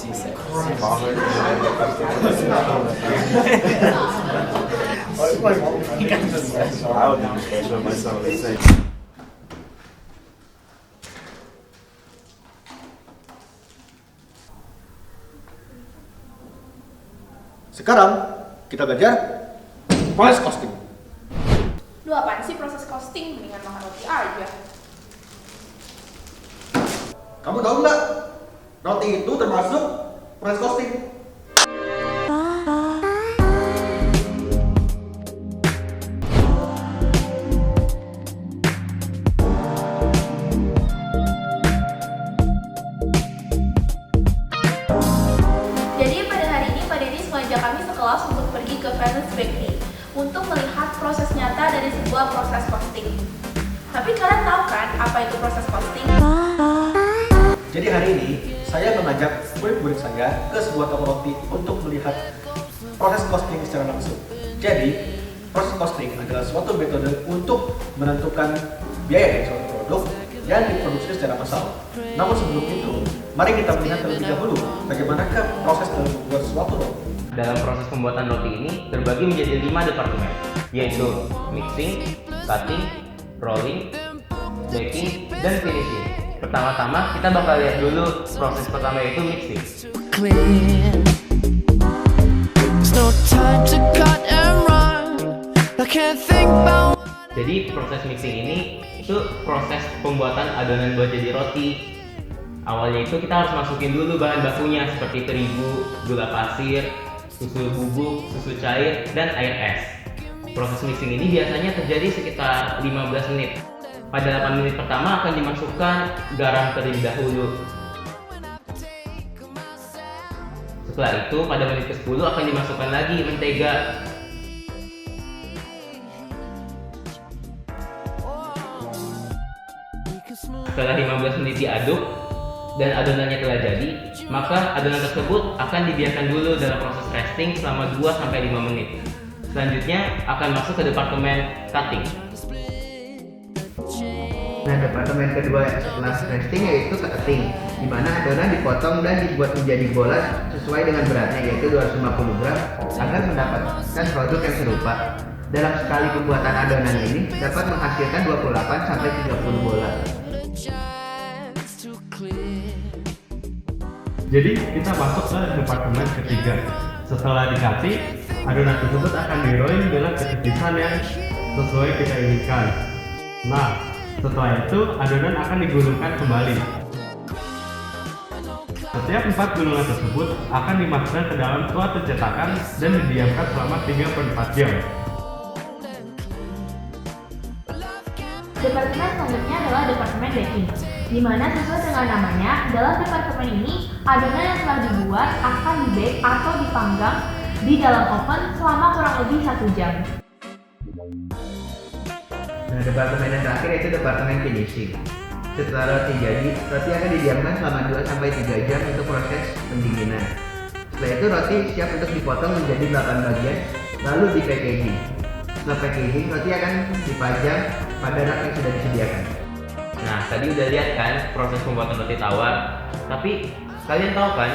小さい。Sekarang kita belajar proses costing. Lu apaan sih proses costing? Mendingan makan roti aja. Kamu tahu nggak? Roti itu termasuk proses costing. Jadi pada hari ini Pak Denis mengajak kami sekelas untuk pergi ke Venice Bakery untuk melihat proses nyata dari sebuah proses costing. Tapi kalian tahu kan apa itu proses costing? Jadi hari ini saya mengajak murid-murid saya ke sebuah toko roti untuk melihat proses costing secara langsung. Jadi proses costing adalah suatu metode untuk menentukan biaya dari suatu produk yang diproduksi secara massal. Namun sebelum itu, mari kita melihat terlebih dahulu bagaimanakah proses dalam membuat suatu roti. Dalam proses pembuatan roti ini terbagi menjadi 5 departemen, yaitu mixing, cutting, rolling, baking, dan finishing. Pertama-tama kita bakal lihat dulu proses pertama, yaitu mixing. Jadi proses mixing ini itu proses pembuatan adonan buat jadi roti. Awalnya itu kita harus masukin dulu bahan bakunya seperti terigu, gula pasir, susu bubuk, susu cair, dan air es. Proses mixing ini biasanya terjadi sekitar 15 menit. Pada 8 menit pertama akan dimasukkan garam terlebih dahulu. Setelah itu pada menit ke-10 akan dimasukkan lagi mentega. Setelah 15 menit diaduk dan adonannya telah jadi, maka adonan tersebut akan dibiarkan dulu dalam proses resting selama 2-5 menit. Selanjutnya akan masuk ke departemen cutting. Nah, departemen kedua setelah resting yaitu cutting, di mana adonan dipotong dan dibuat menjadi bola sesuai dengan beratnya, yaitu 250 gram, agar mendapatkan produk yang serupa. Dalam sekali pembuatan adonan ini dapat menghasilkan 28-30 bola. Jadi kita masuk ke departemen ketiga. Setelah di-cutting, adonan tersebut akan di-rolling dengan ketipisan yang sesuai kita inginkan. Nah, setelah itu adonan akan digulungkan kembali. Setiap 4 gulungan tersebut akan dimasukkan ke dalam suatu cetakan dan didiamkan selama 3-4 jam. Departemen selanjutnya adalah departemen baking, di mana sesuai dengan namanya, dalam departemen ini adonan yang telah dibuat akan di-bake atau dipanggang di dalam oven selama kurang lebih 1 jam. Nah, departemen yang terakhir yaitu departemen finishing. Setelah roti jadi, roti akan didiamkan selama 2-3 jam untuk proses pendinginan. Setelah itu roti siap untuk dipotong menjadi 8 bagian, lalu di packaging. Setelah packaging, roti akan dipajang pada rak yang sudah disediakan. Nah, tadi udah lihat kan proses pembuatan roti tawar. Tapi kalian tahu kan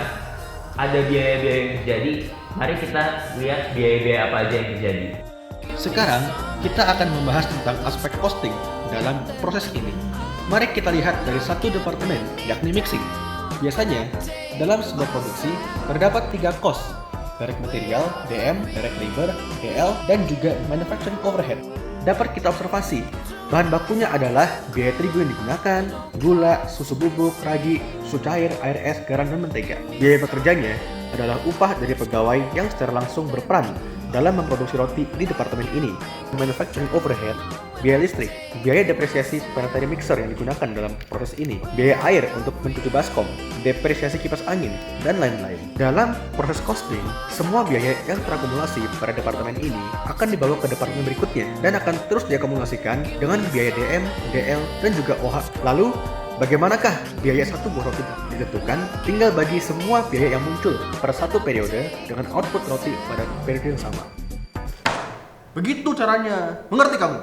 ada biaya-biaya yang terjadi? Mari kita lihat biaya-biaya apa aja yang terjadi. Sekarang kita akan membahas tentang aspek costing dalam proses ini. Mari kita lihat dari satu departemen, yakni mixing. Biasanya dalam sebuah produksi terdapat 3 cost: direct material, DM, direct labor, DL, dan juga manufacturing overhead. Dapat kita observasi, bahan bakunya adalah biaya terigu yang digunakan, gula, susu bubuk, ragi, susu cair, air es, garam, dan mentega. Biaya pekerjanya adalah upah dari pegawai yang secara langsung berperan dalam memproduksi roti di departemen ini. Manufacturing overhead, biaya listrik, biaya depresiasi planetary mixer yang digunakan dalam proses ini, biaya air untuk mencuci baskom, depresiasi kipas angin, dan lain-lain. Dalam proses costing, semua biaya yang terakumulasi pada departemen ini akan dibawa ke departemen berikutnya dan akan terus diakumulasikan dengan biaya DM, DL, dan juga OH. Lalu, bagaimanakah biaya satu buah roti ditentukan? Tinggal bagi semua biaya yang muncul pada satu periode dengan output roti pada periode yang sama. Begitu caranya. Mengerti kamu?